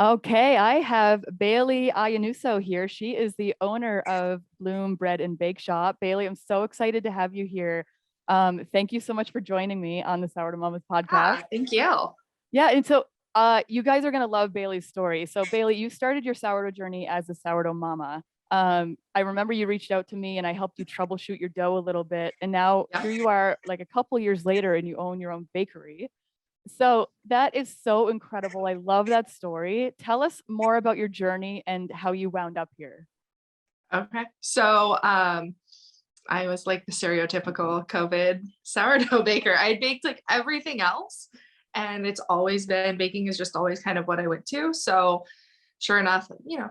Okay, I have Bailey Ienuso here. She is the owner of Bloom Bread and Bakeshop. Bailey, I'm so excited to have you here. Thank you so much for joining me on the Sourdough Mamas podcast. Thank you. Yeah, and so you guys are gonna love Bailey's story. So Bailey, you started your sourdough journey as a sourdough mama. I remember you reached out to me and I helped you troubleshoot your dough a little bit. And now Yep. here you are, like a couple years later, and you own your own bakery. So that is so incredible. I love that story. Tell us more about your journey and how you wound up here. Okay. I was like the stereotypical COVID sourdough baker. I baked like everything else, and it's always been baking is just always kind of what I went to. So sure enough,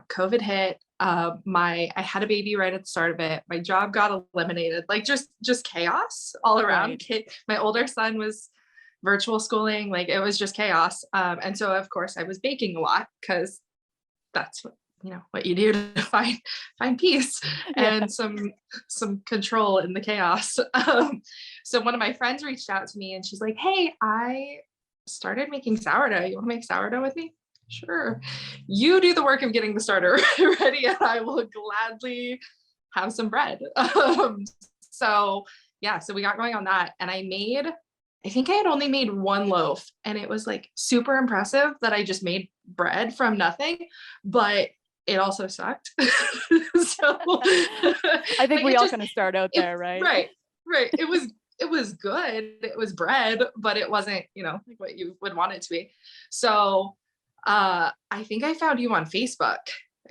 COVID hit. I had a baby right at the start of it. My job got eliminated, like just chaos all around. Right. My older son was virtual schooling, like it was just chaos. And so of course I was baking a lot because that's what you do to find peace Yeah. and some control in the chaos. So one of my friends reached out to me and she's like, "Hey, I started making sourdough. You want to make sourdough with me?" Sure. You do the work of getting the starter ready and I will gladly have some bread. So yeah, so we got going on that, and I think I had only made one loaf, and it was like super impressive that I just made bread from nothing, but it also sucked. So I think like we it all just kind of start out it, there, right? right, right. It was good. It was bread, but it wasn't, like what you would want it to be. So I think I found you on Facebook.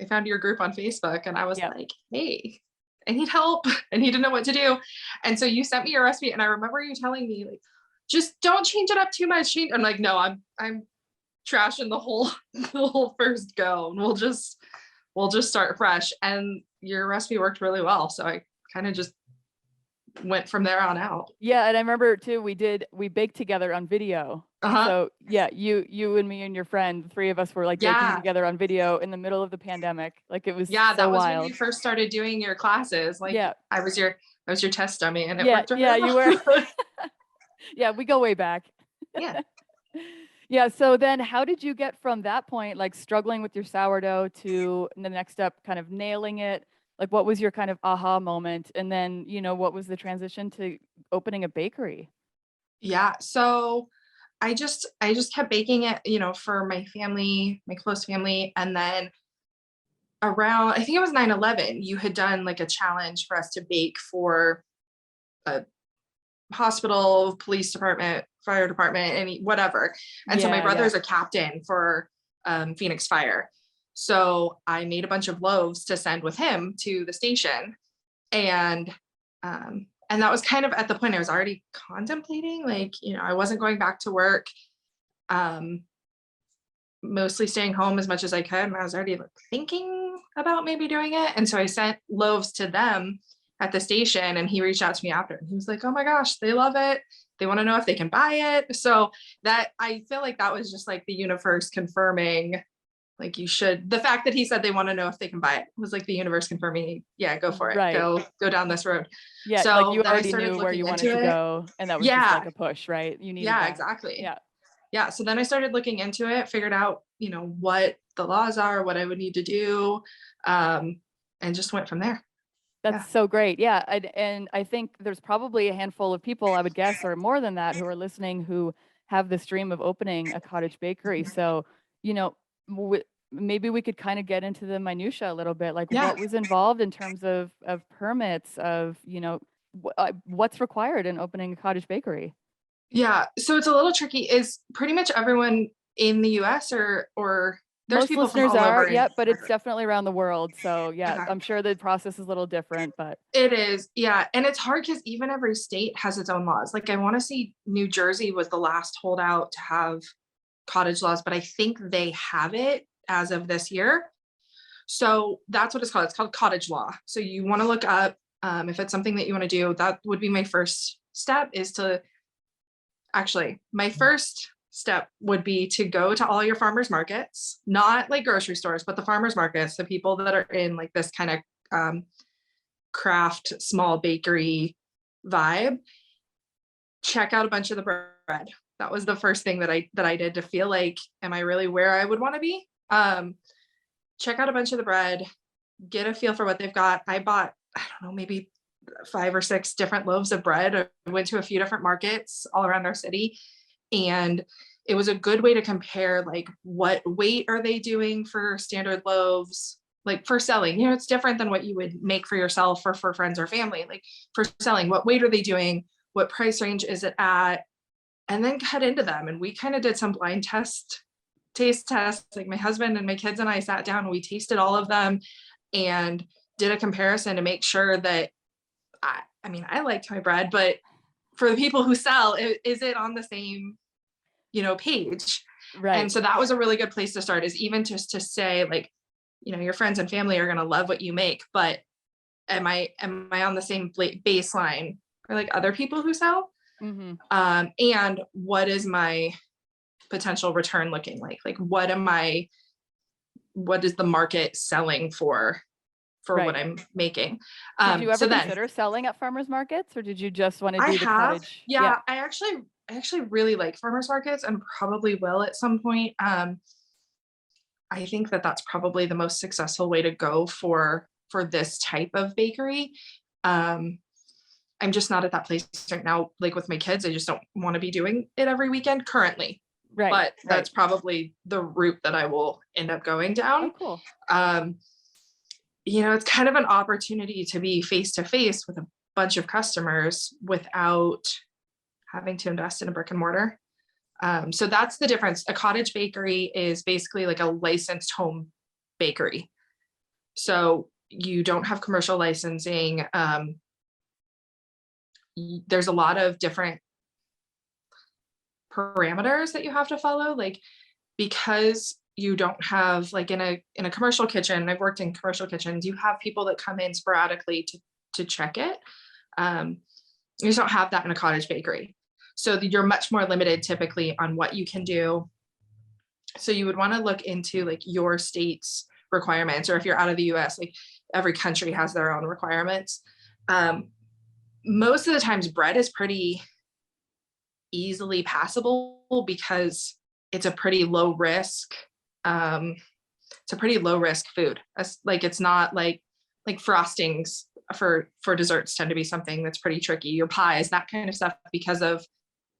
I found your group on Facebook and I was Yeah. like, "Hey, I need help. I need to know what to do." And so you sent me your recipe, and I remember you telling me like, "Just don't change it up too much." I'm like, "No, I'm trashing the whole first go, and we'll just start fresh." And your recipe worked really well, so I kind of just went from there on out. Yeah, and I remember too, we baked together on video. Uh-huh. So yeah, you and me and your friend, the three of us were like baking Yeah. together on video in the middle of the pandemic. Like it was Yeah, so that was when you wild. first started doing your classes. Like Yeah. I was your test dummy, and it Yeah, worked yeah, really you were. well. Yeah, we go way back. Yeah. Yeah, so then how did you get from that point, like struggling with your sourdough, to the next step, kind of nailing it? Like what was your kind of aha moment? And then, what was the transition to opening a bakery? Yeah. So I just kept baking it, for my family, my close family. And then around, I think it was 9/11, you had done like a challenge for us to bake for a hospital, police department, fire department, any whatever. And so my Yeah, yeah. brother's a captain for Phoenix Fire. So I made a bunch of loaves to send with him to the station. And and that was kind of at the point I was already contemplating, like, I wasn't going back to work, um, mostly staying home as much as I could. And I was already like thinking about maybe doing it. And so I sent loaves to them at the station, and he reached out to me after, and he was like, "Oh my gosh, they love it. They want to know if they can buy it." So that, I feel like that was just like the universe confirming, like, the fact that he said they want to know if they can buy it was like the universe confirming, yeah, go for it. Right. Go down this road. Yeah, like So you then I already started knew where looking you wanted to into it. go, and that was just like Yeah, a push, right? You needed yeah, that. exactly. Yeah. Yeah. So then I started looking into it, figured out, what the laws are, what I would need to do, um, and just went from there. That's Yeah. so great. Yeah, and I think there's probably a handful of people, I would guess, or more than that, who are listening who have this dream of opening a cottage bakery. So, you know, maybe we could kind of get into the minutia a little bit, like Yeah. what was involved in terms of permits, of, what's required in opening a cottage bakery. Yeah. So it's a little tricky. Is pretty much everyone in the US, or there's Most people from listeners all are, over in yep, but it's definitely around the world. So yeah, Okay. I'm sure the process is a little different, but It is, yeah. And it's hard because even every state has its own laws. Like I want to see New Jersey was the last holdout to have cottage laws, but I think they have it as of this year. So that's what it's called. It's called cottage law. So you want to look up, if it's something that you want to do. That would be my first step, is to actually, my first step would be to go to all your farmers markets, not like grocery stores, but the farmers markets, the people that are in like this kind of craft small bakery vibe. Check out a bunch of the bread. That was the first thing that I did to feel like, am I really where I would want to be? Check out a bunch of the bread, get a feel for what they've got. I bought, I don't know, maybe 5 or 6 different loaves of bread. I went to a few different markets all around our city, and it was a good way to compare, like, what weight are they doing for standard loaves, like for selling. It's different than what you would make for yourself or for friends or family. Like for selling, what weight are they doing? What price range is it at? And then cut into them. And we kind of did some blind taste tests. Like my husband and my kids and I sat down and we tasted all of them and did a comparison to make sure that I mean, I liked my bread, but for the people who sell, is it on the same, page? Right. And so that was a really good place to start, is even just to say, like, your friends and family are going to love what you make, but am I on the same baseline for like other people who sell? Mm-hmm. And what is my potential return looking like? Like, what is the market selling for Right. what I'm making? Did you ever So then consider selling at farmers markets, or did you just want to I do the have, cottage? yeah, I actually really like farmers markets and probably will at some point. I think that that's probably the most successful way to go for this type of bakery. I'm just not at that place right now. Like with my kids, I just don't want to be doing it every weekend currently. Right. But that's probably the route that I will end up going down. Oh, cool. It's kind of an opportunity to be face to face with a bunch of customers without having to invest in a brick and mortar. So that's the difference. A cottage bakery is basically like a licensed home bakery. So you don't have commercial licensing. There's a lot of different parameters that you have to follow, like, because you don't have, like, in a commercial kitchen, I've worked in commercial kitchens, you have people that come in sporadically to check it. You just don't have that in a cottage bakery. So you're much more limited typically on what you can do. So you would want to look into like your state's requirements, or if you're out of the US, like every country has their own requirements. Most of the times bread is pretty easily passable because it's a pretty low risk. It's a pretty low risk food. Like it's not like frostings for desserts tend to be something that's pretty tricky. Your pies, that kind of stuff, because of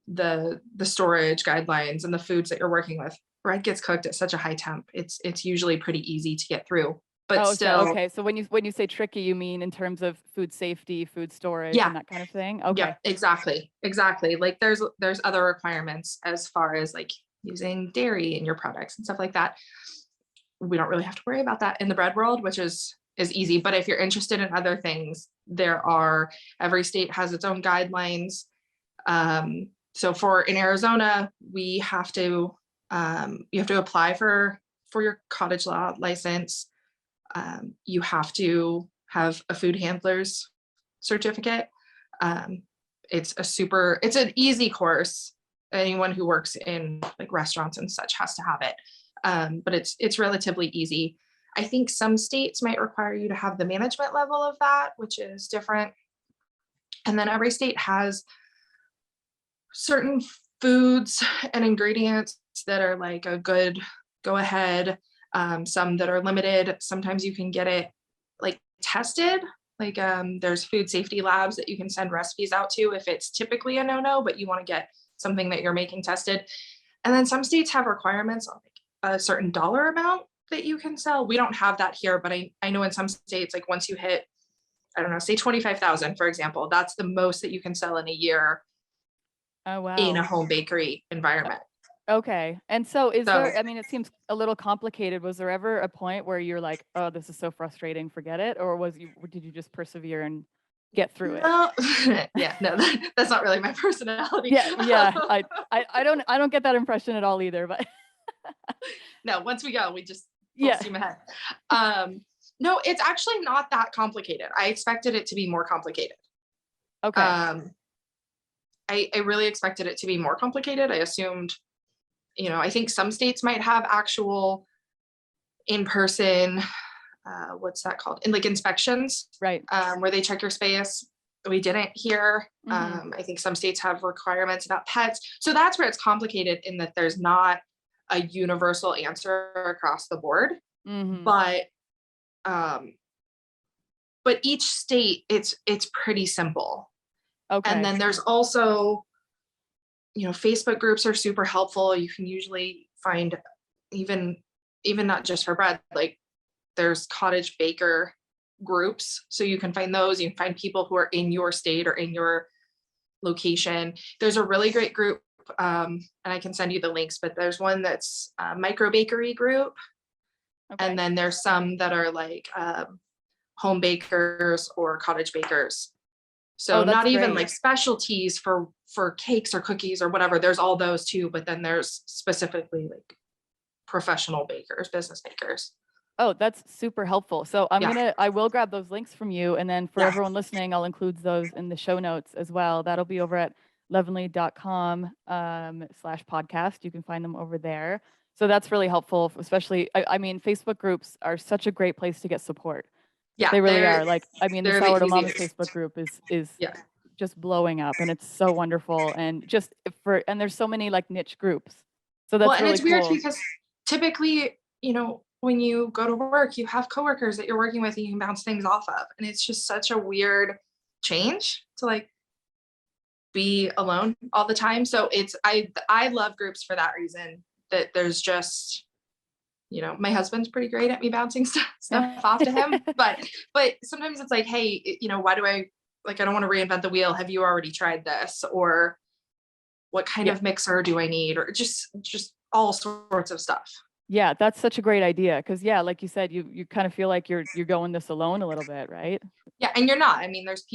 the storage guidelines and the foods that you're working with. Bread gets cooked at such a high temp. It's usually pretty easy to get through. But still, okay. So when you say tricky, you mean in terms of food safety, food storage, and that kind of thing? Okay. Yeah, exactly. Like there's other requirements as far as like using dairy in your products and stuff like that. We don't really have to worry about that in the bread world, which is easy. But if you're interested in other things, every state has its own guidelines. So in Arizona, we have to you have to apply for your cottage law license. You have to have a food handler's certificate. It's an easy course. Anyone who works in like restaurants and such has to have it. But it's relatively easy. I think some states might require you to have the management level of that, which is different. And then every state has certain foods and ingredients that are like a good go ahead. Some that are limited. Sometimes you can get it like tested. Like there's food safety labs that you can send recipes out to if it's typically a no-no, but you want to get something that you're making tested. And then some states have requirements on like a certain dollar amount that you can sell. We don't have that here, but I know in some states, like once you hit, I don't know, say 25,000, for example, that's the most that you can sell in a year. Oh, wow. In a home bakery environment. Okay. And so there, I mean, it seems a little complicated. Was there ever a point where you're like, oh, this is so frustrating, forget it? Or did you just persevere and get through it? No. Yeah, no, that's not really my personality. Yeah. I don't get that impression at all either, but no, once we go, we just full steam ahead. No, it's actually not that complicated. I expected it to be more complicated. Okay. I really expected it to be more complicated. I assumed, I think some states might have actual in-person, what's that called? In like inspections, right? Where they check your space. We didn't here. Mm-hmm. I think some states have requirements about pets. So that's where it's complicated, in that there's not a universal answer across the board, Mhm. but um, each state, it's pretty simple. And Okay. then there's also, Facebook groups are super helpful. You can usually find even not just for bread, like there's cottage baker groups. So you can find those. You can find people who are in your state or in your location. There's a really great group, and I can send you the links, but there's one that's a micro bakery group. And Okay. then there's some that are like home bakers or cottage bakers. Oh, So that's not even great. like specialties for cakes or cookies or whatever. There's all those too, but then there's specifically like professional bakers, business bakers. Oh, that's super helpful. So Yeah. I will grab those links from you. And then for Yeah. everyone listening, I'll include those in the show notes as well. That'll be over at leavenly.com slash podcast. You can find them over there. So that's really helpful, especially, I mean, Facebook groups are such a great place to get support. Yeah. They really are. Like, I mean, the They're the Sourdough Mamas easiest. Facebook group is Yeah. just blowing up and it's so wonderful. And and there's so many like niche groups. So Well, that's and really it's weird cool. because typically, when you go to work, you have coworkers that you're working with and you can bounce things off of. And it's just such a weird change to like be alone all the time. So I love groups for that reason, that there's just, my husband's pretty great at me bouncing stuff off to him, but sometimes it's like, hey, why do I like, I don't want to reinvent the wheel. Have you already tried this? Or what kind Yeah. of mixer do I need? Or just all sorts of stuff. Yeah, that's such a great idea because yeah, like you said, you kind of feel like you're going this alone a little bit, right? Yeah. And you're not. I mean, there's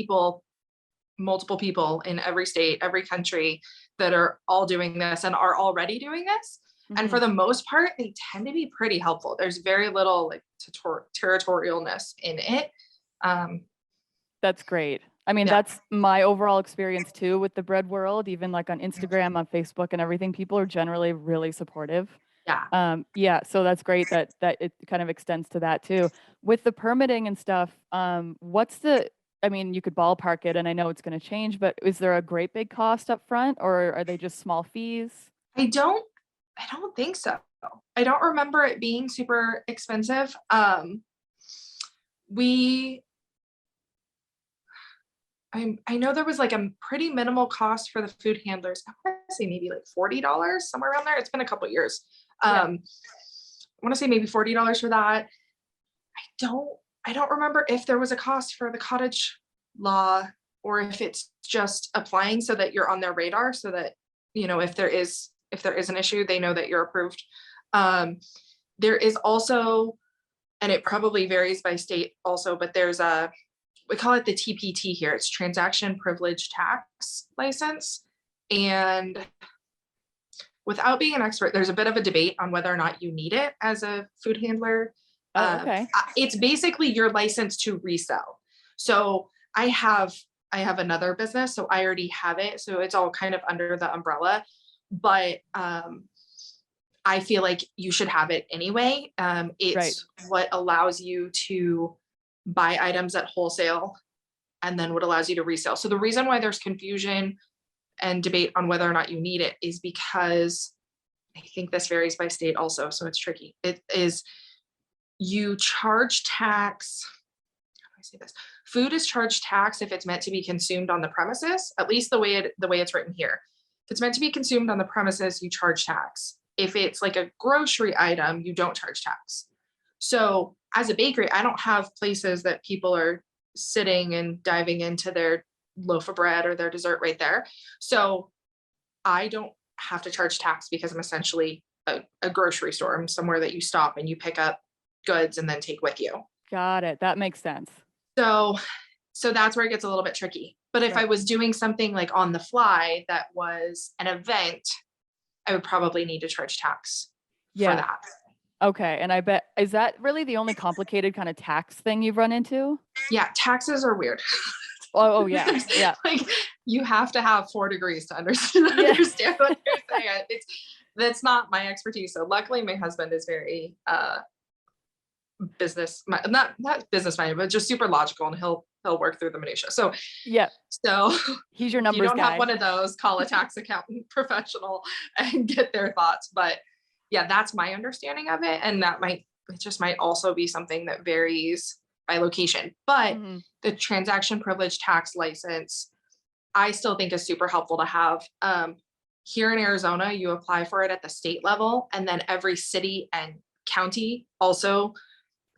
multiple people in every state, every country that are all doing this and are already doing this. And Mhm. for the most part, they tend to be pretty helpful. There's very little like territorialness in it. Um, That's great. I mean, yeah. that's my overall experience too with the bread world, even like on Instagram, on Facebook and everything. People are generally really supportive. Yeah. Yeah, so that's great that it kind of extends to that too. With the permitting and stuff, I mean, you could ballpark it and I know it's going to change, but is there a great big cost up front or are they just small fees? I don't think so. I don't remember it being super expensive. We I know there was like a pretty minimal cost for the food handlers. I want to say maybe like $40, somewhere around there. It's been a couple years. Yeah. I want to say maybe $40 for that. Don't I don't remember if there was a cost for the cottage law or if it's just applying so that you're on their radar so that, if there is an issue, they know that you're approved. There is also, and it probably varies by state also, but we call it the TPT here. It's transaction privilege tax license. And without being an expert, there's a bit of a debate on whether or not you need it as a food handler. Oh, okay. It's basically your license to resell. So I have another business, so I already have it. So it's all kind of under the umbrella. But I feel like you should have it anyway. It's Right. what allows you to buy items at wholesale and then what allows you to resell. So the reason why there's confusion and debate on whether or not you need it is because I think this varies by state also. So it's tricky. It is, you charge tax. How do I say this? Food is charged tax if it's meant to be consumed on the premises, at least the way it's written here. If it's meant to be consumed on the premises, you charge tax. If it's like a grocery item, you don't charge tax. So as a bakery, I don't have places that people are sitting and diving into their loaf of bread or their dessert right there. So I don't have to charge tax because I'm essentially a grocery store. I'm somewhere that you stop and you pick up goods and then take with you. Got it. That makes sense. So that's where it gets a little bit tricky. But if I Right. was doing something like on the fly that was an event, I would probably need to charge tax for Yeah. that. Okay. And I bet, is that really the only complicated kind of tax thing you've run into? Yeah, taxes are weird. Oh yeah. Yeah. Like you have to have 4 degrees to understand, Yeah. understand what you're saying. That's not my expertise. So luckily my husband is very not business minded, but just super logical, and he'll work through the minutia. So Yeah. so He's your if you numbers don't have guy. one of those, call a tax accountant professional and get their thoughts. But yeah, that's my understanding of it. And it just might also be something that varies by location. But Hmm. the transaction privilege tax license, I still think is super helpful to have. Here in Arizona, you apply for it at the state level, and then every city and county also,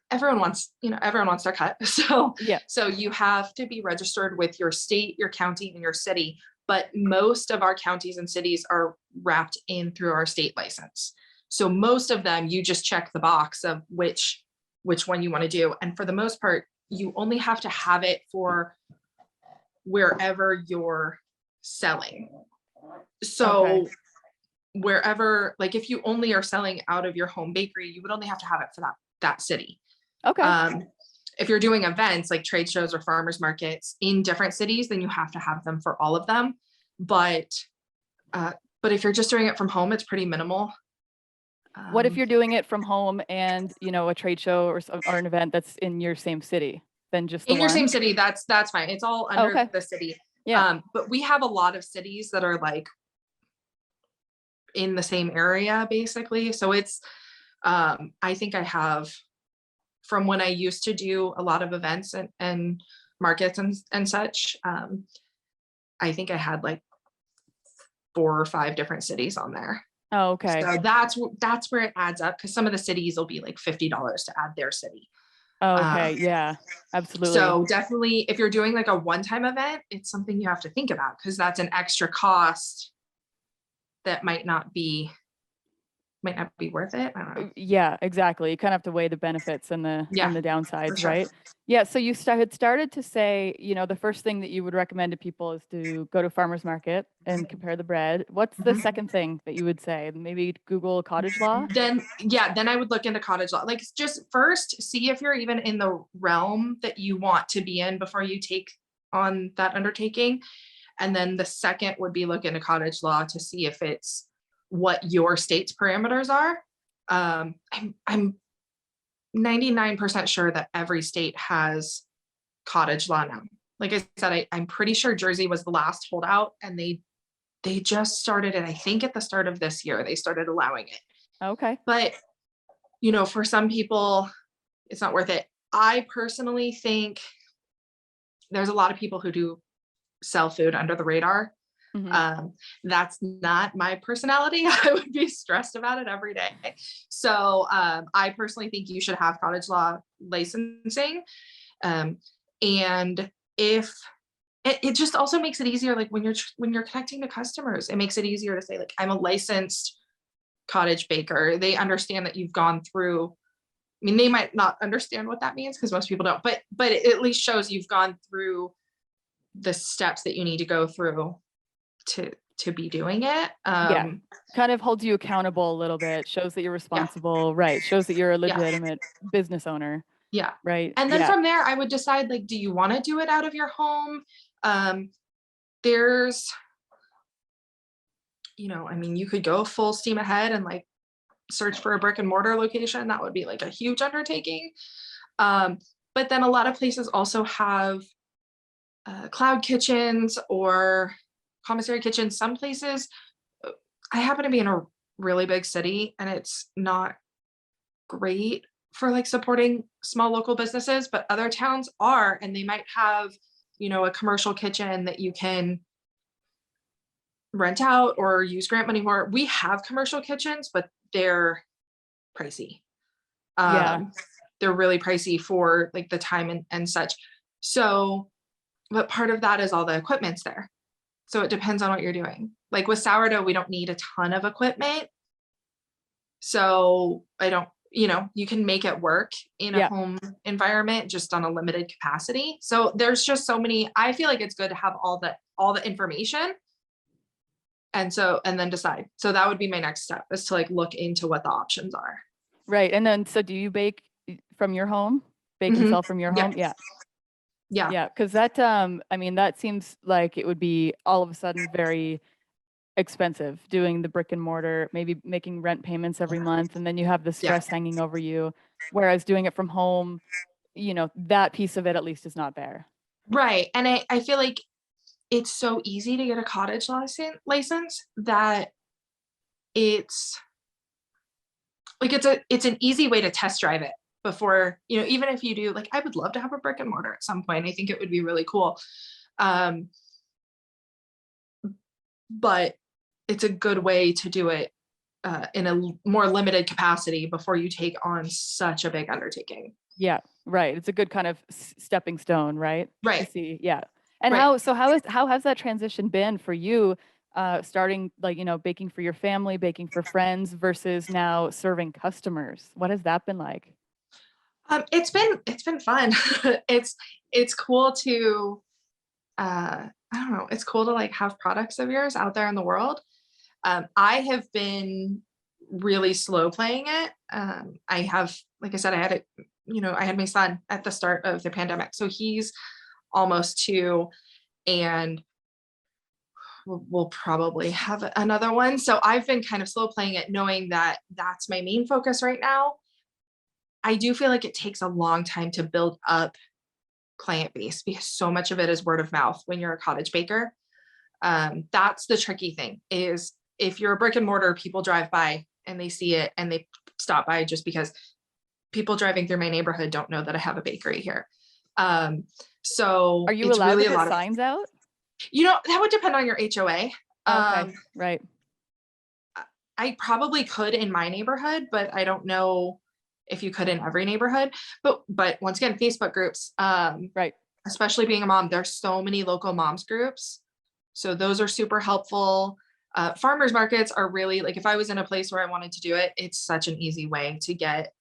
everyone wants their cut. Yeah. So you have to be registered with your state, your county, and your city. But most of our counties and cities are wrapped in through our state license. So most of them, you just check the box of which one you want to do. And for the most part, you only have to have it for wherever you're selling. Okay. So wherever, like if you only are selling out of your home bakery, you would only have to have it for that city. Okay. If you're doing events like trade shows or farmers markets in different cities, then you have to have them for all of them. But if you're just doing it from home, it's pretty minimal. What if you're doing it from home and, a trade show or an event that's in your same city? Then just the In your same one? city, that's fine. It's all Oh, under okay. the city. Yeah. But we have a lot of cities that are like in the same area, basically. So it's, I think I have, from when I used to do a lot of events and markets and such, I think I had like 4 or 5 different cities on there. Oh, okay. So that's where it adds up, because some of the cities will be like $50 to add their city. Oh, okay. Yeah, absolutely. So definitely, if you're doing like a one-time event, it's something you have to think about, because that's an extra cost that might not be worth it. I don't know. Yeah, exactly. You kind of have to weigh the benefits and the Yeah, for downsides, sure. right? Yeah. So you had started to say, the first thing that you would recommend to people is to go to farmers market and compare the bread. What's the Mhm. second thing that you would say? Maybe Google cottage law. Then I would look into cottage law. Like, just first see if you're even in the realm that you want to be in before you take on that undertaking. And then the second would be look into cottage law to see if it's what your state's parameters are. I'm 99% sure that every state has cottage law now. Like I said, I'm pretty sure Jersey was the last holdout, and they just started it. I think at the start of this year, they started allowing it. Okay. But for some people, it's not worth it. I personally think there's a lot of people who do sell food under the radar. Hmm. Um, that's not my personality. I would be stressed about it every day. So I personally think you should have cottage law licensing. And if it just also makes it easier, like when you're connecting to customers, it makes it easier to say, like, I'm a licensed cottage baker. They understand that you've gone through. I mean, they might not understand what that means, because most people don't, but it at least shows you've gone through the steps that you need to go through to be doing it. Yeah. Kind of holds you accountable a little bit, shows that you're Yeah, responsible, right? Shows that you're a yeah, legitimate business owner, yeah. right? And then Yeah. from there, I would decide, like, do you want to do it out of your home? There's, I mean, you could go full steam ahead and like search for a brick and mortar location. That would be like a huge undertaking. But then a lot of places also have cloud kitchens or commissary kitchens. Some places, I happen to be in a really big city, and it's not great for like supporting small local businesses, but other towns are, and they might have, a commercial kitchen that you can rent out or use grant money for. We have commercial kitchens, but they're pricey. Yeah. They're really pricey for like the time and such. So, but part of that is all the equipment's there. So it depends on what you're doing. Like with sourdough, we don't need a ton of equipment. So I don't, you can make it work in a Yeah. home environment just on a limited capacity. So there's just so many, I feel like it's good to have all the information. And then decide. So that would be my next step, is to like look into what the options are. Right. And then, so do you bake from your home? Bake and Mhm. sell from your Yeah. home? Yeah. Yeah. Yeah. Because that, I mean, that seems like it would be all of a sudden very expensive doing the brick and mortar, maybe making rent payments every month, and then you have the Yeah. stress hanging over you. Whereas doing it from home, that piece of it at least is not there. Right. And I feel like it's so easy to get a cottage license that it's like it's an easy way to test drive it before, even if you do, like, I would love to have a brick and mortar at some point. I think it would be really cool. But it's a good way to do it in a more limited capacity before you take on such a big undertaking. Yeah, right. It's a good kind of stepping stone, right? Right. To see, yeah. And Right. how has that transition been for you, starting like, baking for your family, baking for friends versus now serving customers? What has that been like? It's been fun. It's cool to I don't know, it's cool to like have products of yours out there in the world. I have been really slow playing it. I have, like I said, I had it, I had my son at the start of the pandemic. So he's almost 2, and we'll probably have another one. So I've been kind of slow playing it, knowing that that's my main focus right now. I do feel like it takes a long time to build up client base because so much of it is word of mouth when you're a cottage baker. That's the tricky thing, is if you're a brick and mortar, people drive by and they see it and they stop by just because people driving through my neighborhood don't know that I have a bakery here. So Are you it's allowed really to a lot put of, signs out? that would depend on your HOA. Okay, right, I probably could in my neighborhood, but I don't know if you could in every neighborhood. But once again, Facebook groups, right. especially being a mom, there's so many local moms groups. So those are super helpful. Farmers markets are really, like, if I was in a place where I wanted to do it, it's such an easy way to get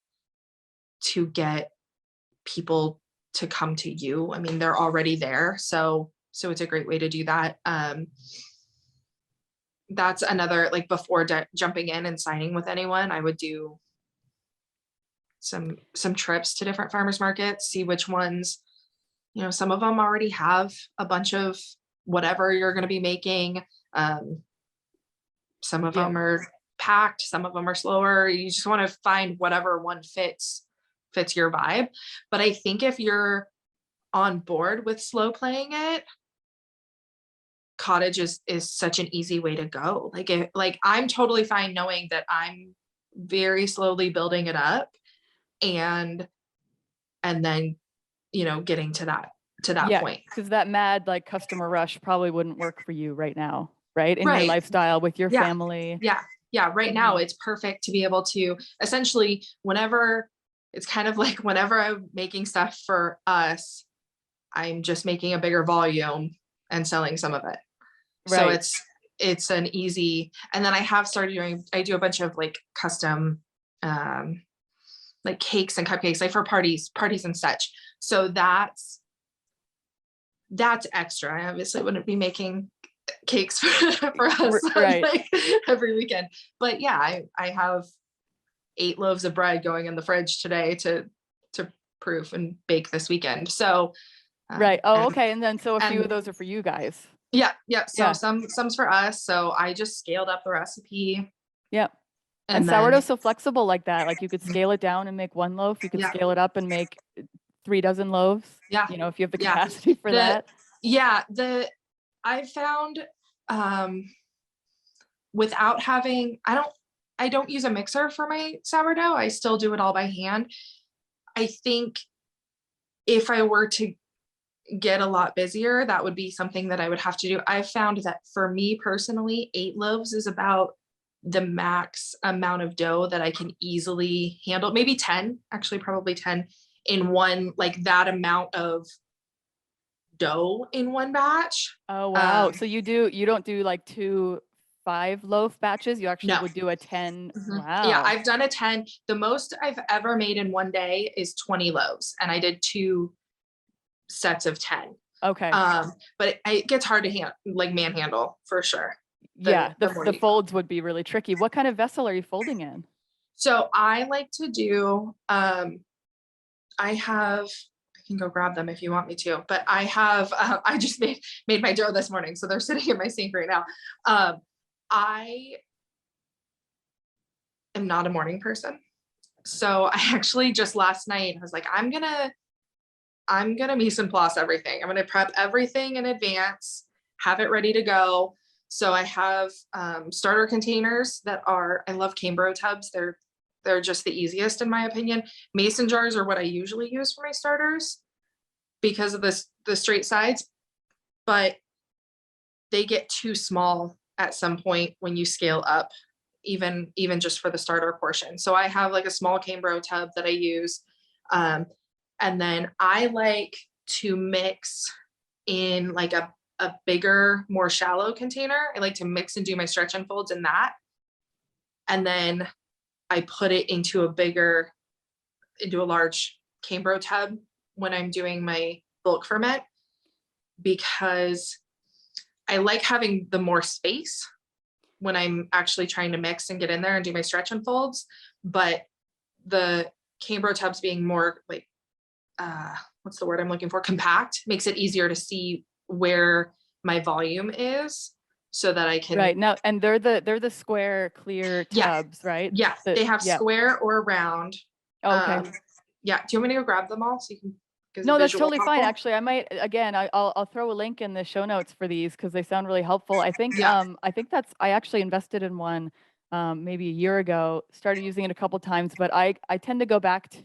people to come to you. I mean, they're already there. So it's a great way to do that. That's another, like, before jumping in and signing with anyone, I would do some trips to different farmers markets, see which ones, some of them already have a bunch of whatever you're going to be making. Some of Yeah. them are packed, some of them are slower. You just want to find whatever one fits your vibe. But I think if you're on board with slow playing it, Cottage is such an easy way to go. Like I'm totally fine knowing that I'm very slowly building it up, and then getting to that Yeah, point. because that mad like customer rush probably wouldn't work for you right now, right? In your Right. lifestyle with your Yeah. family. Yeah. Right now Mhm. it's perfect to be able to essentially, whenever, it's kind of like whenever I'm making stuff for us, I'm just making a bigger volume and selling some of it. So Right. it's an easy, and then I do a bunch of like custom, like cakes and cupcakes, like for parties and such. So that's extra. I obviously wouldn't be making cakes for us Right. like every weekend. But yeah, I have 8 loaves of bread going in the fridge today to proof and bake this weekend. So Right. Oh, and okay. And then so a few of and those are for you guys. yeah. So Yeah. some's for us. So I just scaled up the recipe, Yeah. And and then sourdough's so flexible like that. Like you could scale it down and make 1 loaf. You could yeah, scale it up and make 3 dozen loaves, yeah, if you have the yeah. capacity for The that. yeah, the I found, without having, I don't use a mixer for my sourdough. I still do it all by hand. I think if I were to get a lot busier, that would be something that I would have to do. I found that for me personally, 8 loaves is about the max amount of dough that I can easily handle. Maybe 10, actually probably 10 in one, like that amount of dough in one batch. Oh, wow. So you don't do like 2 5 loaf batches. You actually No. would do a 10. Yeah, Wow. I've done a 10. The most I've ever made in one day is 20 loaves, and I did 2 sets of 10. Okay. But it gets hard to manhandle for sure. Yeah. The more The you, folds would be really tricky. What kind of vessel are you folding in? so I like to do, I can go grab them if you want me to, but I have, I just made my dough this morning. So they're sitting in my sink right now. I am not a morning person. So I actually just last night, I was like, I'm gonna mise en place everything. I'm gonna prep everything in advance, have it ready to go. So I have starter containers I love Cambro tubs. They're They're just the easiest in my opinion. Mason jars are what I usually use for my starters because of the straight sides, but they get too small at some point when you scale up, even just for the starter portion. So I have like a small Cambro tub that I use. And then I like to mix in like a bigger, more shallow container. I like to mix and do my stretch and folds in that. And then I put it into a large Cambro tub when I'm doing my bulk ferment, because I like having the more space when I'm actually trying to mix and get in there and do my stretch and folds. But the Cambro tubs being more like, what's the word I'm looking for? Compact, makes it easier to see where my volume is so that I can. Right now, and they're the square clear tubs, right? Yeah, they have square or round. Okay. Yeah, do you want me to go grab them all so you can? No, that's totally fine. Actually, I might, again, I'll throw a link in the show notes for these because they sound really helpful. I think I actually invested in one maybe a year ago, started using it a couple times, but I tend to go back to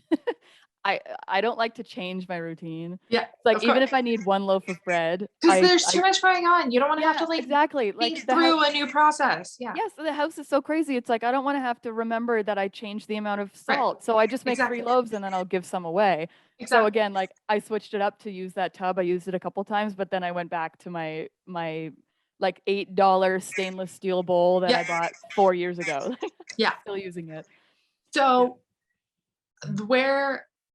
I don't like to change my routine. Yeah. Like even if I need one loaf of bread, because there's too much going on. You don't want to have to like exactly think through a new process. Yeah. Yes, the house is so crazy. It's like I don't want to have to remember that I changed the amount of salt. So I just make 3 loaves and then I'll give some away. So again, like I switched it up to use that tub. I used it a couple times, but then I went back to my like $8 stainless steel bowl that I bought 4 years ago. Yeah. Still using it. So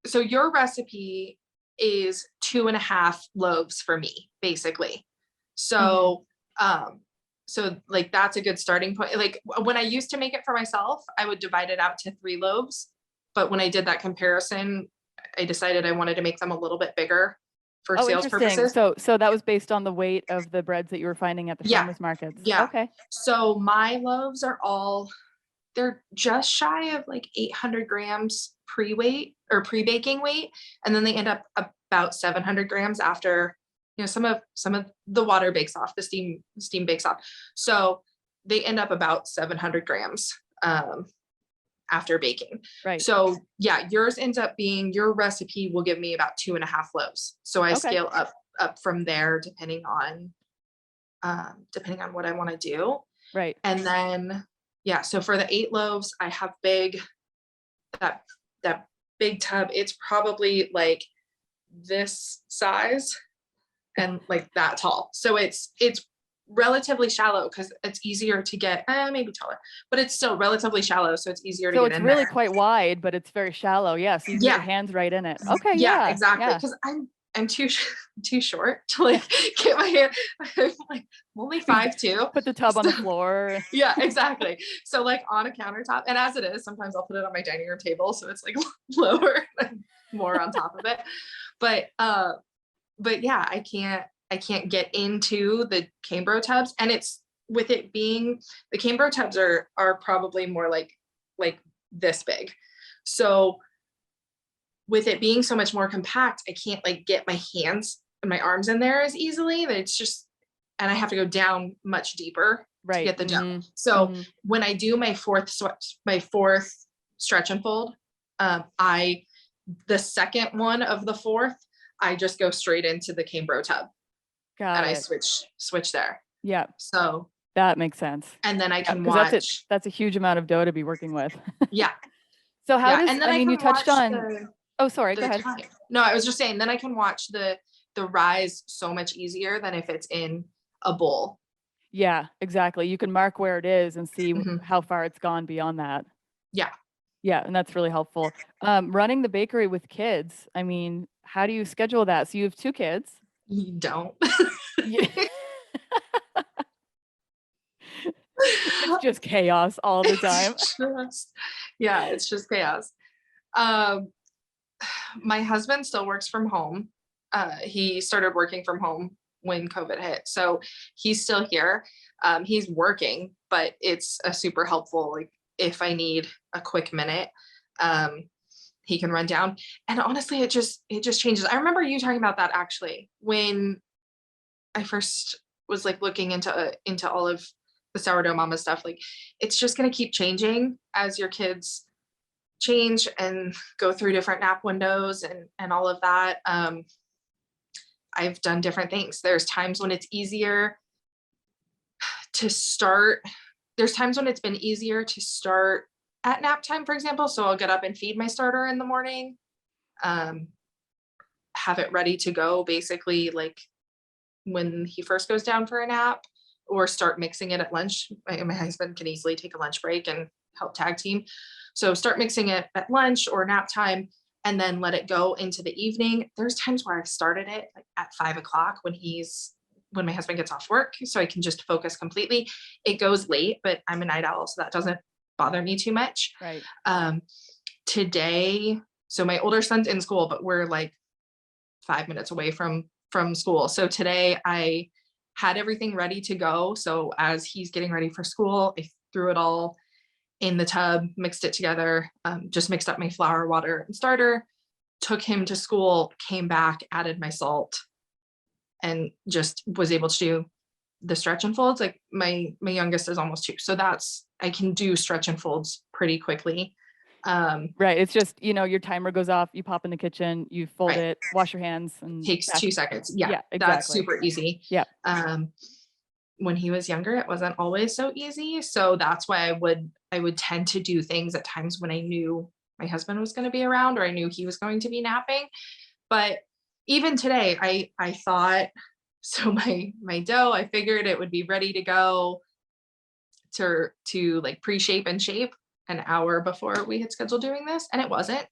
so your recipe is 2.5 loaves for me, basically. So, so like that's a good starting point. Like when I used to make it for myself, I would divide it out to 3 loaves. But when I did that comparison, I decided I wanted to make them a little bit bigger for sales purposes. So that was based on the weight of the breads that you were finding at the farmers markets. Yeah. Okay. So my loaves are they're just shy of like 800 grams pre-weight or pre-baking weight. And then they end up about 700 grams after, some of the water bakes off, the steam bakes off. So they end up about 700 grams after baking. Right. So yeah, yours ends up being, your recipe will give me about 2.5 loaves. So I scale up from there depending on what I want to do. Right. And then, yeah, so for the 8 loaves, I have that big tub. It's probably like this size and like that tall. So it's relatively shallow because it's easier to get, maybe taller, but it's still relatively shallow. So it's easier to get in there. So it's really quite wide, but it's very shallow. Yeah. So you can get your hands right in it. Okay. Yeah, exactly. Because I'm too short to like get my hand. I'm like only 5'2". Put the tub on the floor. Yeah, exactly. So like on a countertop, and as it is, sometimes I'll put it on my dining room table, so it's like lower and more on top of it. But yeah, I can't get into the Cambro tubs, and it's with it being the Cambro tubs are probably more like this big. So with it being so much more compact, I can't like get my hands and my arms in there as easily. It's just, and I have to go down much deeper to get the dough. So when I do my fourth stretch and fold, the second one of the fourth, I just go straight into the Cambro tub. I switch there. Yeah. So that makes sense. And then I can watch. That's a huge amount of dough to be working with. Yeah. So how does, I mean, you touched on, oh, sorry, go ahead. No, I was just saying, then I can watch the rise so much easier than if it's in a bowl. Yeah, exactly. You can mark where it is and see how far it's gone beyond that. Yeah. Yeah, and that's really helpful. Running the bakery with kids, I mean, how do you schedule that? So you have 2 kids. You don't. It's just chaos all the time. It's just chaos. My husband still works from home. He started working from home when COVID hit. So he's still here. He's working, but it's a super helpful, like if I need a quick minute, he can run down. And honestly, it just changes. I remember you talking about that actually when I first was like looking into all of the sourdough mama stuff. Like it's just going to keep changing as your kids change and go through different nap windows and all of that. I've done different things. There's times when it's easier to start. There's times when it's been easier to start at nap time, for example. So I'll get up and feed my starter in the morning, have it ready to go basically like when he first goes down for a nap, or start mixing it at lunch. My husband can easily take a lunch break and help tag team. So start mixing it at lunch or nap time, and then let it go into the evening. There's times where I've started it like at 5 o'clock when my husband gets off work, so I can just focus completely. It goes late, but I'm a night owl, so that doesn't bother me too much. Right. Today, so my older son's in school, but we're like 5 minutes away from school. So today I had everything ready to go. So as he's getting ready for school, I threw it all in the tub, mixed it together, just mixed up my flour, water, and starter, took him to school, came back, added my salt, and just was able to do the stretch and folds. Like my youngest is almost 2. So I can do stretch and folds pretty quickly. Right. It's just, your timer goes off, you pop in the kitchen, you fold Right. it, wash your hands, and Takes 2 seconds. Yeah, exactly. that's super easy. Yeah. When he was younger, it wasn't always so easy. So that's why I would tend to do things at times when I knew my husband was going to be around, or I knew he was going to be napping. But even today, I thought, so my dough, I figured it would be ready to go to like pre-shape and shape an hour before we had scheduled doing this, and it wasn't.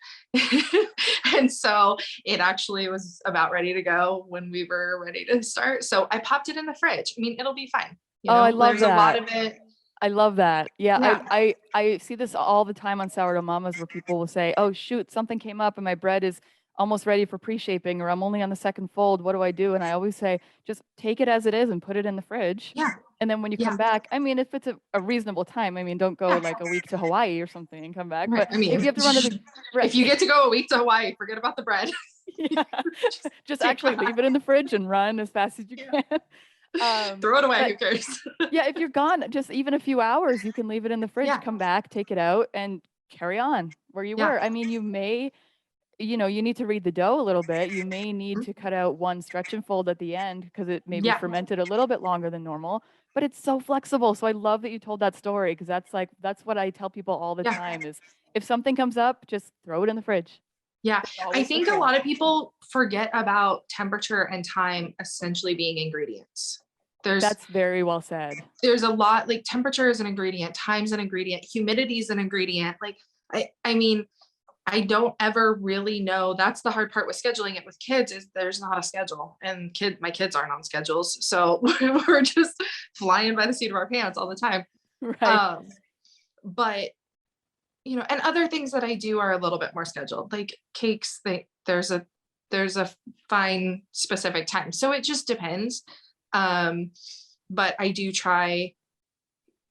And so it actually was about ready to go when we were ready to start. So I popped it in the fridge. I mean, it'll be fine. I love there's that. a lot of it. I love that. Yeah, Yeah. I see this all the time on Sourdough Mamas, where people will say, "Oh shoot, something came up and my bread is almost ready for pre-shaping, or I'm only on the second fold. What do I do?" And I always say, just take it as it is and put it in the fridge. Yeah. And then when you Yeah. come back, I mean, if it's a reasonable time, I mean, don't go Yeah. like a week to Hawaii or something and come back. Right. But I mean, if you have to run to the if you get to go a week to Hawaii, forget about the bread. yeah, just actually leave it in the fridge and run as fast as you can. Throw it away. But Who cares? yeah, if you're gone just even a few hours, you can leave it in the fridge, Yeah. come back, take it out, and carry on where you Yeah. were. I mean, you may, you need to read the dough a little bit. You may need to cut out one stretch and fold at the end because it maybe Yeah. fermented a little bit longer than normal, but it's so flexible. So I love that you told that story, because that's what I tell people all the Yeah. time is, if something comes up, just throw it in the fridge. Yeah. It's I always think a prepared. lot of people forget about temperature and time essentially being ingredients. That's very well said. There's a lot, like temperature is an ingredient, time's an ingredient, humidity is an ingredient. Like, I mean, I don't ever really know. That's the hard part with scheduling it with kids, is there's not a schedule, and my kids aren't on schedules. So we're just flying by the seat of our pants all the time. Right. But and other things that I do are a little bit more scheduled, like cakes. There's a fine specific time. So it just depends. But I do try.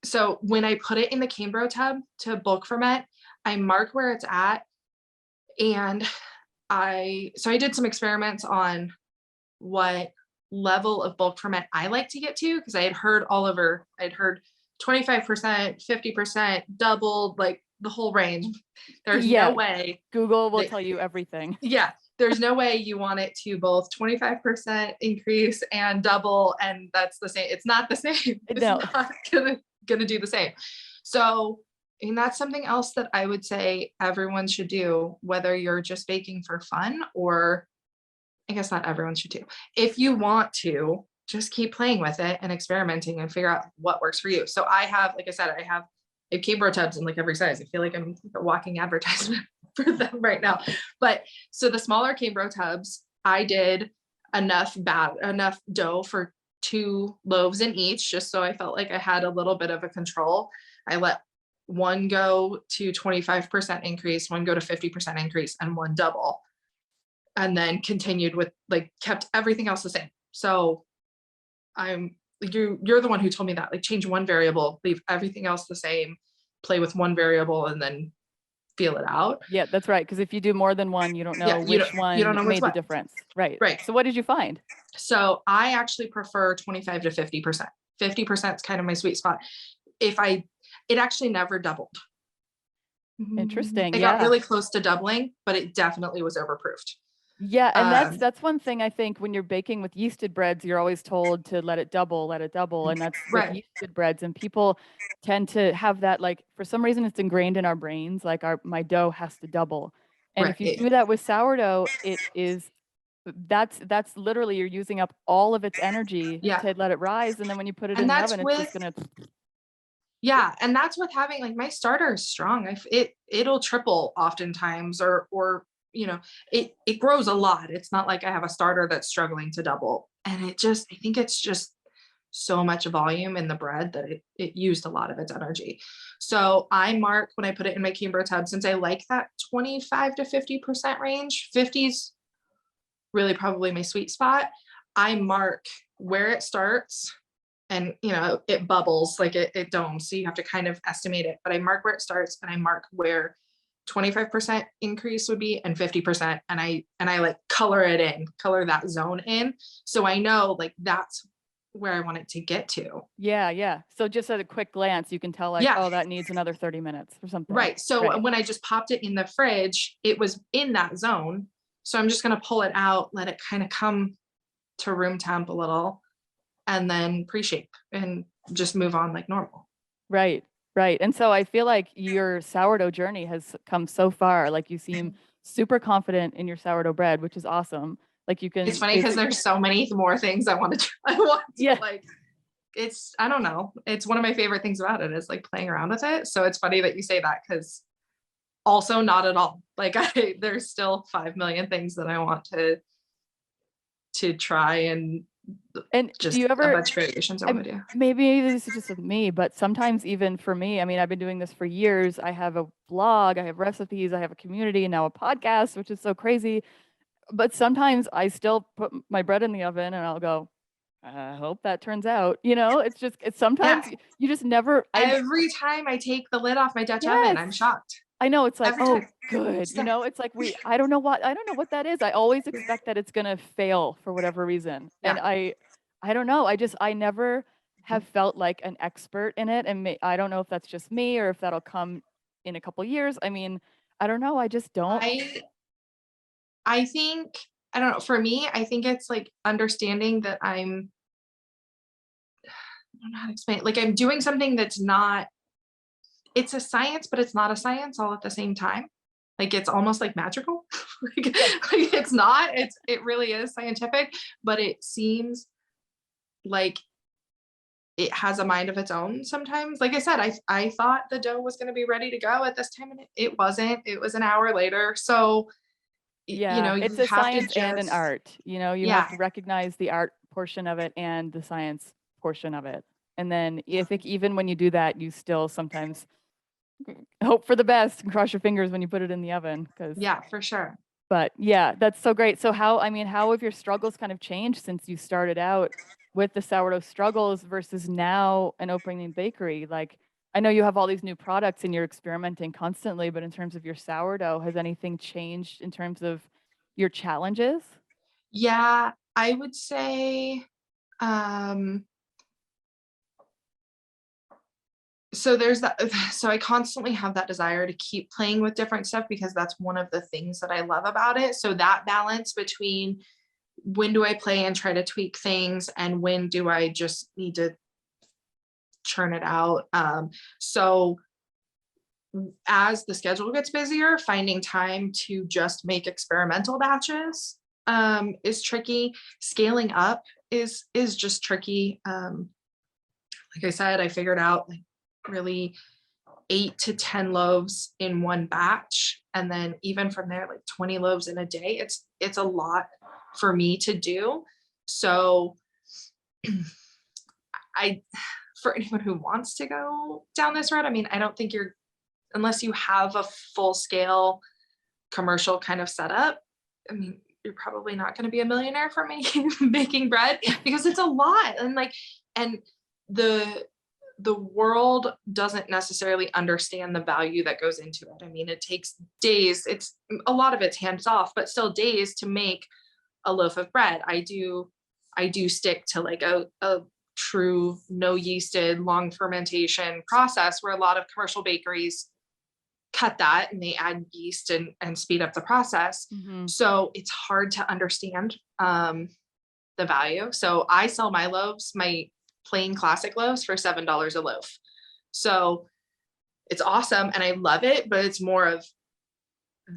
So when I put it in the Cambro tub to bulk ferment, I mark where it's at. And I did some experiments on what level of bulk ferment I like to get to, because I had heard I'd heard 25%, 50%, doubled, like the whole range. There's no way. Google will tell you everything. Yeah. There's no way you want it to both 25% increase and double, and that's the same. It's not the same. It's not gonna do the same. So, and that's something else that I would say everyone should do, whether you're just baking for fun, or I guess not everyone should do. If you want to, just keep playing with it and experimenting and figure out what works for you. So I have, like I said, I have Cambro tubs in like every size. I feel like I'm a walking advertisement for them right now. But so the smaller Cambro tubs, I did enough dough for 2 loaves in each, just so I felt like I had a little bit of a control. I let one go to 25% increase, one go to 50% increase, and one double. And then continued with, like, kept everything else the same. So you're the one who told me that, like, change one variable, leave everything else the same, play with one variable, and then feel it out. Yeah, that's right. Because if you do more than one, you don't know which one made the difference. Right. Right. So what did you find? So I actually prefer 25 to 50%. 50% is kind of my sweet spot. It actually never doubled. Interesting. It got Yeah. really close to doubling, but it definitely was overproofed. Yeah, and that's Um, that's one thing I think when you're baking with yeasted breads, you're always told to let it double, and that's with right, yeasted breads, and people tend to have that, like, for some reason it's ingrained in our brains, like my dough has to double. And right. if you do that with sourdough, that's literally you're using up all of its energy Yeah. to let it rise, and then when you put it And in the that's oven, it's just with, gonna yeah. And that's with having like my starter is strong. It'll triple oftentimes, or, it grows a lot. It's not like I have a starter that's struggling to double. And I think it's just so much volume in the bread that it used a lot of its energy. So I mark when I put it in my Cambro tub, since I like that 25 to 50% range, 50's really probably my sweet spot. I mark where it starts, and it bubbles, like it domes. So you have to kind of estimate it. But I mark where it starts, and I mark where 25% increase would be and 50%. And I like color that zone in. So I know like that's where I want it to get to. yeah, yeah. So just at a quick glance, you can tell like, Yeah. oh, that needs another 30 minutes or something. Right. So Right. when I just popped it in the fridge, it was in that zone. So I'm just going to pull it out, let it kind of come to room temp a little, and then pre-shape and just move on like normal. Right, right. And so I feel like your sourdough journey has come so far. Like you seem super confident in your sourdough bread, which is awesome. Like you It's can funny because basically, there's so many more things I want to try. I want to yeah, like, I don't know. It's one of my favorite things about it is like playing around with it. So it's funny that you say that, because also not at all. Like there's still 5 million things that I want to try, and and do just you a ever, bunch of variations I I'm, want to do. maybe this is just with me, but sometimes even for me, I mean, I've been doing this for years. I have a blog, I have recipes, I have a community, and now a podcast, which is so crazy. But sometimes I still put my bread in the oven and I'll go, I hope that turns out. It's Yeah. sometimes you just never, Every time I take the lid off my Dutch oven, yes, I'm shocked. I know. It's like, Every oh, time. good. It's there. It's like I don't know what that is. I always expect that it's gonna fail for whatever reason. And Yeah. I don't know. I never have felt like an expert in it. And I don't know if that's just me or if that'll come in a couple years. I mean, I don't know. I just don't. I I think, I don't know, for me, I think it's like understanding that I don't know how to explain it. Like I'm doing something that's not, it's a science, but it's not a science all at the same time. Like it's almost like magical. like, Yeah. like it's not, it really is scientific, but it seems like it has a mind of its own sometimes. Like I said, I thought the dough was going to be ready to go at this time, and it wasn't. It was an hour later. So, Yeah, you it's a have to science and an just, art. You have yeah, to recognize the art portion of it and the science portion of it. And then I think even when you do that, you still sometimes hope for the best and cross your fingers when you put it in the oven. yeah, for sure. But yeah, that's so great. So how have your struggles kind of changed since you started out with the sourdough struggles versus now an opening bakery? Like, I know you have all these new products and you're experimenting constantly, but in terms of your sourdough, has anything changed in terms of your challenges? Yeah, I would say, um, so there's that. So I constantly have that desire to keep playing with different stuff, because that's one of the things that I love about it. So that balance between when do I play and try to tweak things, and when do I just need to churn it out. So as the schedule gets busier, finding time to just make experimental batches is tricky. Scaling up is just tricky. Like I said, I figured out like really 8 to 10 loaves in one batch, and then even from there, like 20 loaves in a day. It's a lot for me to do. So I, for anyone who wants to go down this road, I mean, I don't think you're, unless you have a full scale commercial kind of setup, I mean, you're probably not going to be a millionaire for making bread, because it's a lot. And like, and the world doesn't necessarily understand the value that goes into it. I mean, it takes days. It's a lot of it's hands off, but still days to make a loaf of bread. I do stick to like a true no yeasted long fermentation process, where a lot of commercial bakeries cut that and they add yeast and speed up the process. Mhm. So it's hard to understand the value. So I sell my loaves, my plain classic loaves, for $7 a loaf. So it's awesome and I love it, but it's more of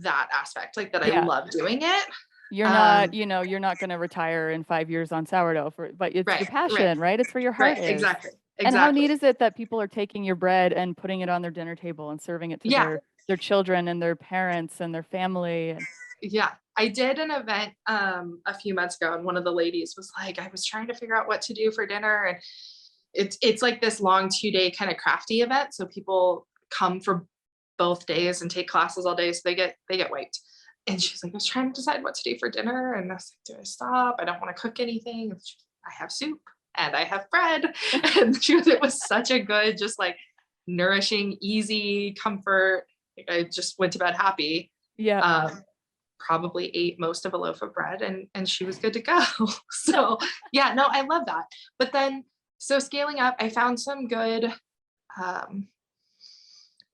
that aspect, like that I Yeah. love doing it. You're not, you're not gonna retire in 5 years on sourdough but it's your Right, right, passion, right? It's where your heart right, is. exactly, And how neat exactly. is it that people are taking your bread and putting it on their dinner table and serving it to Yeah, their children and their parents and their family and yeah. I did an event a few months ago, and one of the ladies was like, I was trying to figure out what to do for dinner, and it's like this long 2-day kind of crafty event. So people come for both days and take classes all day, so they get wiped. And she's like, I was trying to decide what to do for dinner, and I was like, do I stop? I don't want to cook anything. I have soup and I have bread, and it was such a good, just like nourishing, easy comfort. Like I just went to bed happy. yeah. Probably ate most of a loaf of bread and she was good to go. So yeah, no, I love that. But then, so scaling up, I found some good um,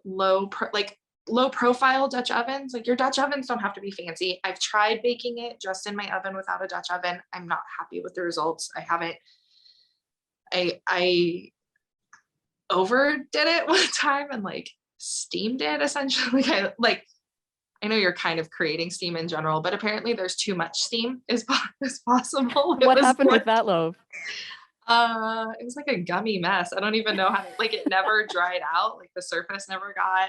low profile Dutch ovens. Like your Dutch ovens don't have to be fancy. I've tried baking it just in my oven without a Dutch oven. I'm not happy with the results. I overdid it one time and like steamed it essentially. I know you're kind of creating steam in general, but apparently there's too much steam is possible. What happened with that loaf? It was like a gummy mess. I don't even know how to, like, it never dried out. Like the surface never got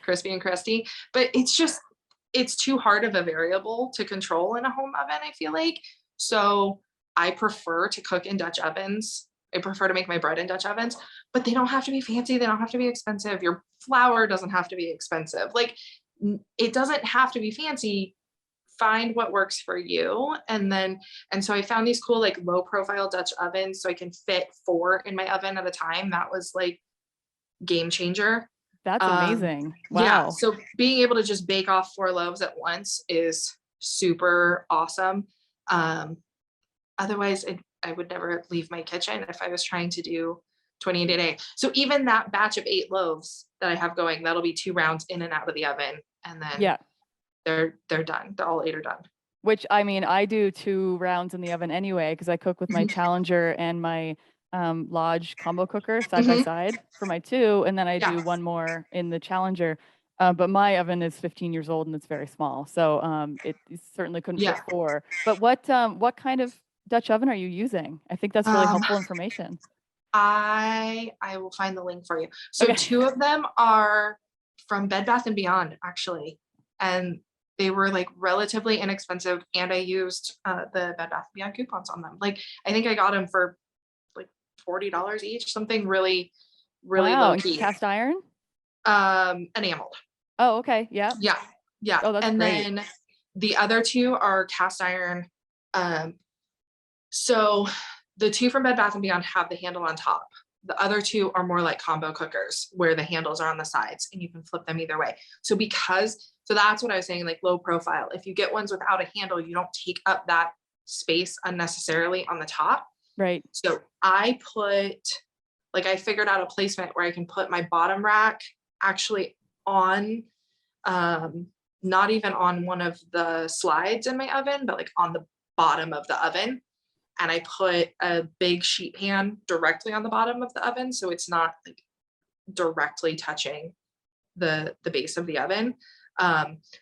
crispy and crusty, but it's too hard of a variable to control in a home oven, I feel like. So I prefer to cook in Dutch ovens. I prefer to make my bread in Dutch ovens, but they don't have to be fancy. They don't have to be expensive. Your flour doesn't have to be expensive. Like it doesn't have to be fancy. Find what works for you. And so I found these cool, like low profile Dutch ovens so I can fit 4 in my oven at a time. That was like game changer. That's amazing. Yeah. Wow. So being able to just bake off 4 loaves at once is super awesome. Otherwise I would never leave my kitchen if I was trying to do 20 a day. So even that batch of 8 loaves that I have going, that'll be 2 rounds in and out of the oven. And then Yeah. they're done. All 8 are done. Which I mean, I do 2 rounds in the oven anyway because I cook with my Challenger and my Lodge combo cooker side by side for my 2, and then I do one more in the Challenger. But my oven is 15 years old and it's very small, so it certainly couldn't fit 4. But what kind of Dutch oven are you using? I think that's really helpful information. I will find the link for you. So Okay. 2 of them are from Bed Bath and Beyond, actually, and they were like relatively inexpensive, and I used the Bed Bath and Beyond coupons on them. Like I think I got them for like $40 each, something really Wow. low And key. cast iron? Enameled. Oh, okay. Yeah. Yeah. Oh, that's and great. Then the other 2 are cast iron. So the 2 from Bed Bath and Beyond have the handle on top. The other 2 are more like combo cookers where the handles are on the sides and you can flip them either way. So that's what I was saying, like low profile. If you get ones without a handle, you don't take up that space unnecessarily on the top. Right. So I figured out a placement where I can put my bottom rack actually on, not even on one of the slides in my oven, but like on the bottom of the oven. And I put a big sheet pan directly on the bottom of the oven. So it's not like directly touching the base of the oven.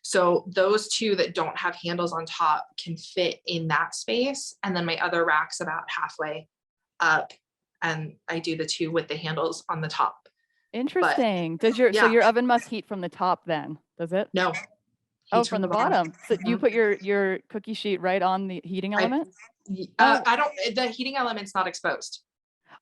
So those 2 that don't have handles on top can fit in that space. And then my other rack's about halfway up and I do the 2 with the handles on the top. Interesting. So your oven must heat from the top then, does it? No. Oh, from the bottom. So you put your cookie sheet right on the heating element? The heating element's not exposed.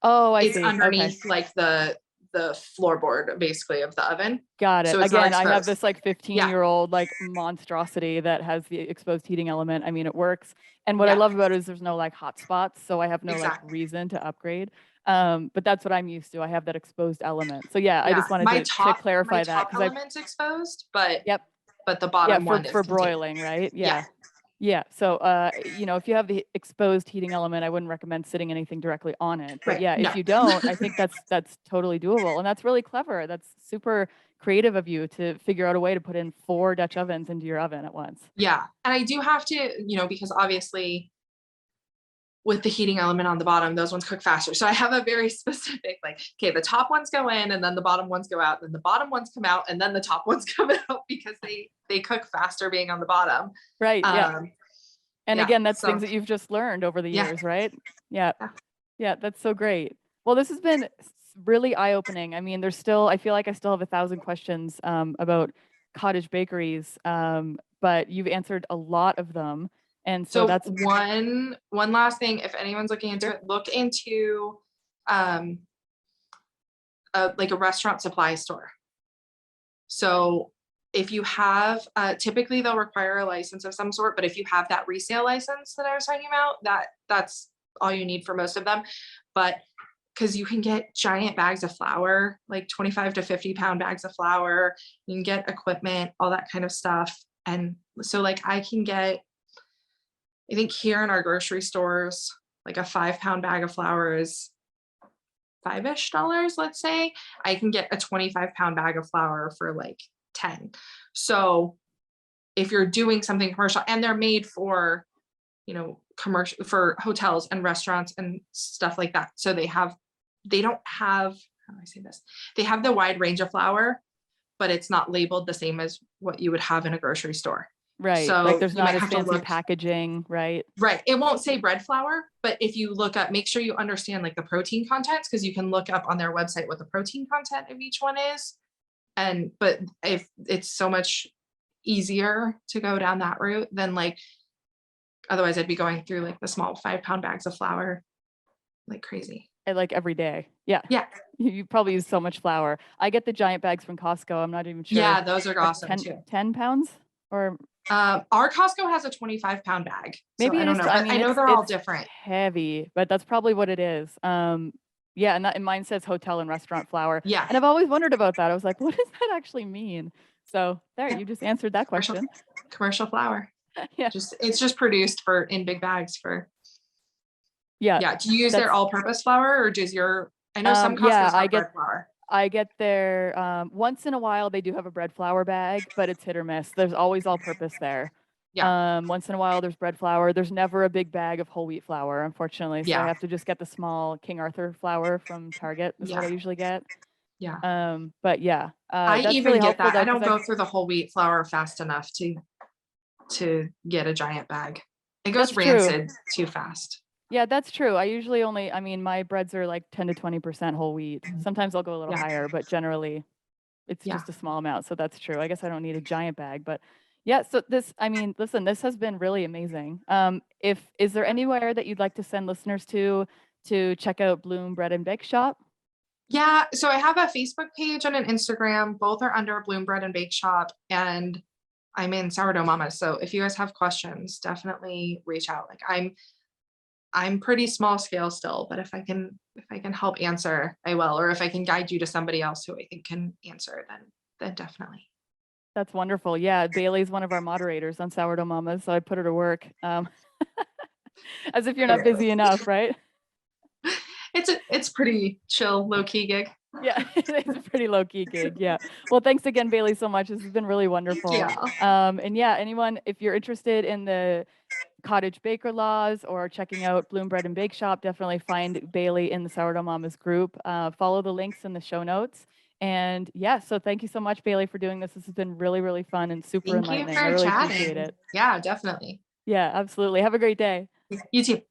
Oh, I see. It's underneath like the floorboard basically of the oven. Got it. So again, I have this like 15-year-old like monstrosity that has the exposed heating element. I mean, it works. And what I love about it is there's no like hot spots, so I have no like reason to upgrade. But that's what I'm used to. I have that exposed element. So yeah, I just wanted to clarify that because my top element's exposed, but yep. but the bottom one for broiling, right? Yeah. Yeah. So, if you have the exposed heating element, I wouldn't recommend sitting anything directly on it. But Right. yeah, No. if you don't, I think that's totally doable, and that's really clever. That's super creative of you to figure out a way to put in 4 Dutch ovens into your oven at once. Yeah. And I do have to, because obviously with the heating element on the bottom, those ones cook faster. So I have a very specific, like, okay, the top ones go in and then the bottom ones go out, then the bottom ones come out and then the top ones come out because they cook faster being on the bottom. Right. Yeah. And Yeah. again, that's So things that you've just learned over the yeah. years, right? Yeah. Yeah. Yeah, that's so great. Well, this has been really eye-opening. I mean, I feel like I still have 1,000 questions about cottage bakeries, but you've answered a lot of them. And so So that's one last thing, if anyone's looking into sure. it, look into like a restaurant supply store. So if you have, typically they'll require a license of some sort, but if you have that resale license that I was talking about, that's all you need for most of them. But because you can get giant bags of flour, like 25 to 50 pound bags of flour, you can get equipment, all that kind of stuff. And so like I think here in our grocery stores, like a 5 pound bag of flour is $5-ish, let's say. I can get a 25 pound bag of flour for like 10. So if you're doing something commercial, and they're made for, commercial, for hotels and restaurants and stuff like that. So they don't have, how do I say this? They have the wide range of flour, but it's not labeled the same as what you would have in a grocery store. Right. Like So there's you not might as have to fancy look. packaging, right? Right. It won't say bread flour, but if you look up, make sure you understand like the protein contents, because you can look up on their website what the protein content of each one is. But if it's so much easier to go down that route than like, otherwise I'd be going through like the small 5 pound bags of flour like crazy. And like every day. Yeah. Yeah. You probably use so much flour. I get the giant bags from Costco. I'm not even sure. Yeah, those are Like awesome too. 10 pounds or Our Costco has a 25 pound bag. maybe So I it don't is. know, I but mean, I know they're all different. heavy, but that's probably what it is. Yeah, and mine says hotel and restaurant flour. Yeah. And I've always wondered about that. I was like, what does that actually mean? So there, Yeah. you just answered that question. Commercial flour. Yeah. It's just produced in big bags for. Yeah. Yeah. Do you use their all-purpose flour, or does I know some yeah, Costco's have bread flour. I get their once in a while they do have a bread flour bag, but it's hit or miss. There's always all purpose there. Yeah. Once in a while there's bread flour. There's never a big bag of whole wheat flour, unfortunately. So I Yeah. have to just get the small King Arthur flour from Target is what I usually get. Yeah. But yeah, I that's even really get helpful that. though, I don't 'cause go through the whole wheat flour fast enough to get a giant bag. It goes That's true. rancid too fast. Yeah, that's true. I usually I mean, my breads are like 10 to 20% whole wheat. Sometimes I'll go a little Yeah. higher, but generally it's Yeah. just a small amount. So that's true. I guess I don't need a giant bag, but yeah. So I mean, listen, this has been really amazing. Is there anywhere that you'd like to send listeners to check out Bloom Bread and Bake Shop? Yeah, so I have a Facebook page and an Instagram. Both are under Bloom Bread and Bakeshop, and I'm in Sourdough Mama. So if you guys have questions, definitely reach out. Like I'm pretty small scale still, but if I can help answer, I will. Or if I can guide you to somebody else who I think can answer, then definitely. That's wonderful. Yeah, Bailey's one of our moderators on Sourdough Mama, so I put her to work. As if you're not busy enough, right? It's pretty chill, low key gig. Yeah, it's a pretty low key gig. Yeah. Well, thanks again, Bailey, so much. This has been really wonderful. Yeah. And yeah, anyone, if you're interested in the cottage baker laws or checking out Bloom Bread and Bake Shop, definitely find Bailey in the Sourdough Mamas group. Follow the links in the show notes. And yeah, so thank you so much, Bailey, for doing this. This has been really, really fun and super enlightening. I really appreciate it. Yeah, definitely. Yeah, absolutely. Have a great day. You too.